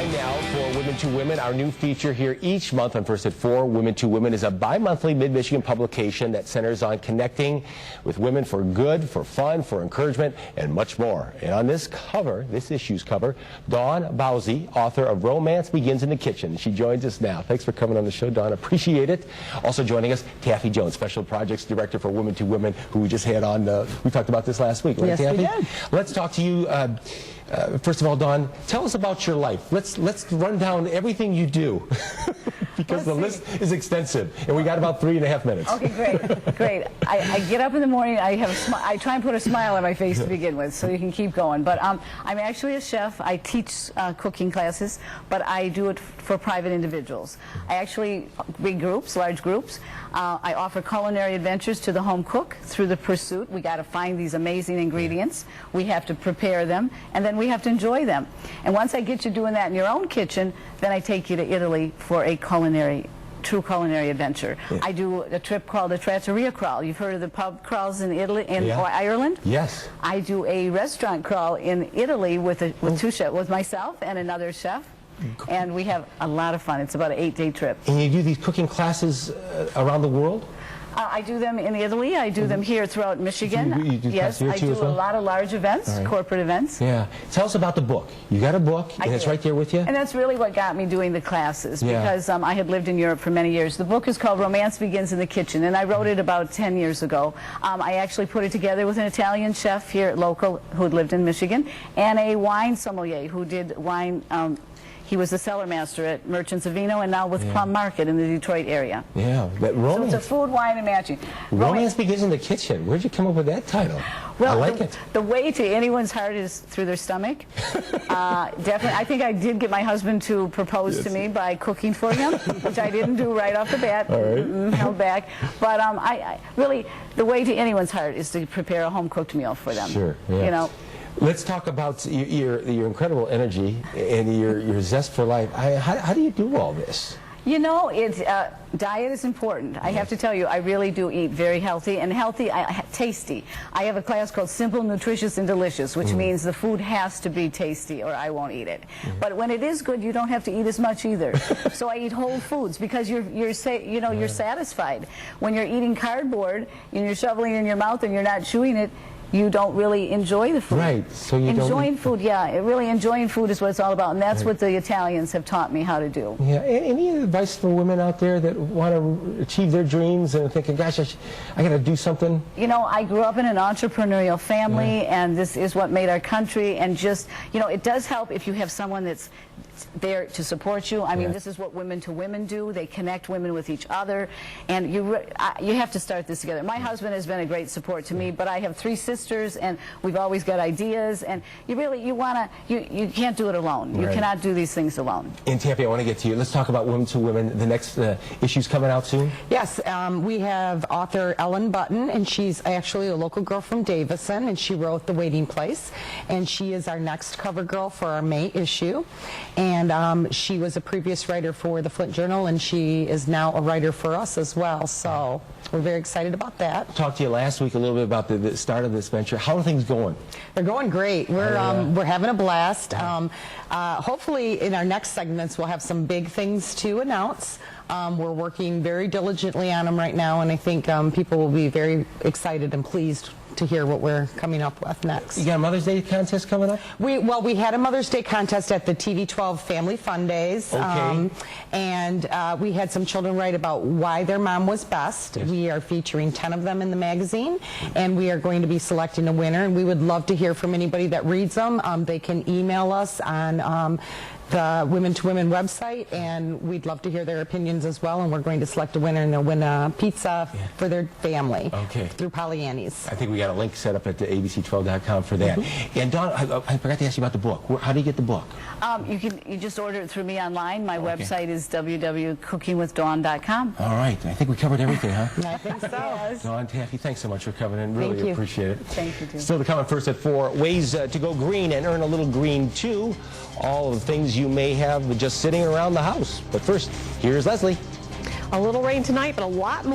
time now for Women to Women, our new feature here each month on First at 4. Women to Women is a bi-monthly Mid-Michigan publication that centers on connecting with women for good, for fun, for encouragement, and much more. And on this cover, this issue's cover, Dawn Bause, author of Romance Begins in the Kitchen. She joins us now. Thanks for coming on the show, Dawn. Appreciate it. Also joining us, Taffy Jones, Special Projects Director for Women to Women, who we just had on. We talked about this last week, right, yes, Taffy? We did. Let's talk to you. First of all, Dawn, tell us about your life. Let's run down everything you do because the list is extensive, and we got about 3.5 minutes. Okay, great. I get up in the morning. I try and put a smile on my face to begin with, so you can keep going. But I'm actually a chef. I teach cooking classes, but I do it for private individuals. I actually big groups, large groups. I offer culinary adventures to the home cook through the pursuit. We got to find these amazing ingredients. We have to prepare them, and then we have to enjoy them. And once I get you doing that in your own kitchen, then I take you to Italy for a true culinary adventure. Yeah. I do a trip called a trattoria crawl. You've heard of the pub crawls in Italy or Ireland? Yes. I do a restaurant crawl in Italy with two chefs, with myself and another chef. And we have a lot of fun. It's about an 8-day trip. And you do these cooking classes around the world? I do them in Italy. I do them here throughout Michigan. You do yes, I do a lot of large events, corporate events. Yeah. Tell us about the book. You got a book, and it's right there with you? And that's really what got me doing the classes, because I had lived in Europe for many years. The book is called Romance Begins in the Kitchen, and I wrote it about 10 years ago. I actually put it together with an Italian chef here at local who had lived in Michigan, and a wine sommelier who did wine. He was the cellar master at Merchants of Vino and now with Plum Market in the Detroit area. Yeah, but romance. So it's a food, wine, and matching. Romance Begins in the Kitchen. Where'd you come up with that title? Well, I like it. The way to anyone's heart is through their stomach. Definitely. I think I did get my husband to propose to me by cooking for him, which I didn't do right off the bat. Held back. But I really, the way to anyone's heart is to prepare a home-cooked meal for them. Sure. Yeah. You know. Let's talk about your incredible energy and your zest for life. How do you do all this? You know, diet is important. I have to tell you, I really do eat very healthy, and tasty. I have a class called Simple, Nutritious, and Delicious, which means the food has to be tasty or I won't eat it. But when it is good, you don't have to eat as much either. So I eat whole foods because you're satisfied. When you're eating cardboard and you're shoveling it in your mouth and you're not chewing it, you don't really enjoy the food. Right. So you enjoying food, really enjoying food is what it's all about, and that's what the Italians have taught me how to do. Yeah. Any advice for women out there that want to achieve their dreams and thinking, gosh, I got to do something? You know, I grew up in an entrepreneurial family, and this is what made our country. And just, you know, it does help if you have someone that's there to support you. I mean, this is what Women to Women do. They connect women with each other, and you have to start this together. My husband has been a great support to me, but I have 3 sisters, and we've always got ideas, and you can't do it alone. You cannot do these things alone. And Taffy, I want to get to you. Let's talk about Women to Women. The next issue's coming out soon? Yes, we have author Ellen Button, and she's actually a local girl from Davison, and she wrote The Waiting Place, and she is our next cover girl for our May issue. And she was a previous writer for the Flint Journal, and she is now a writer for us as well. So we're very excited about that. I talked to you last week a little bit about the start of this venture. How are things going? They're going great. We're having a blast. Hopefully in our next segments we'll have some big things to announce. We're working very diligently on them right now, and I think people will be very excited and pleased to hear what we're coming up with next. You got a Mother's Day contest coming up? We had a Mother's Day contest at the TV12 Family Fun Days. Okay. And we had some children write about why their mom was best. Yes. We are featuring 10 of them in the magazine, and we are going to be selecting a winner, and we would love to hear from anybody that reads them. They can email us on the Women to Women website, and we'd love to hear their opinions as well, and we're going to select a winner, and they'll win a pizza for their family through Pollyanni's. I think we got a link set up at the abc12.com for that. And Dawn, I forgot to ask you about the book. How do you get the book? You just order it through me online. My website is www.cookingwithdawn.com. All right. I think we covered everything, huh? I think so. Yes. Dawn, Taffy, thanks so much for coming in. Really appreciate it. Thank you, too. Still to come at First at 4, ways to go green and earn a little green, too. All of the things you may have just sitting around the house. But first, here's Leslie. A little rain tonight, but a lot more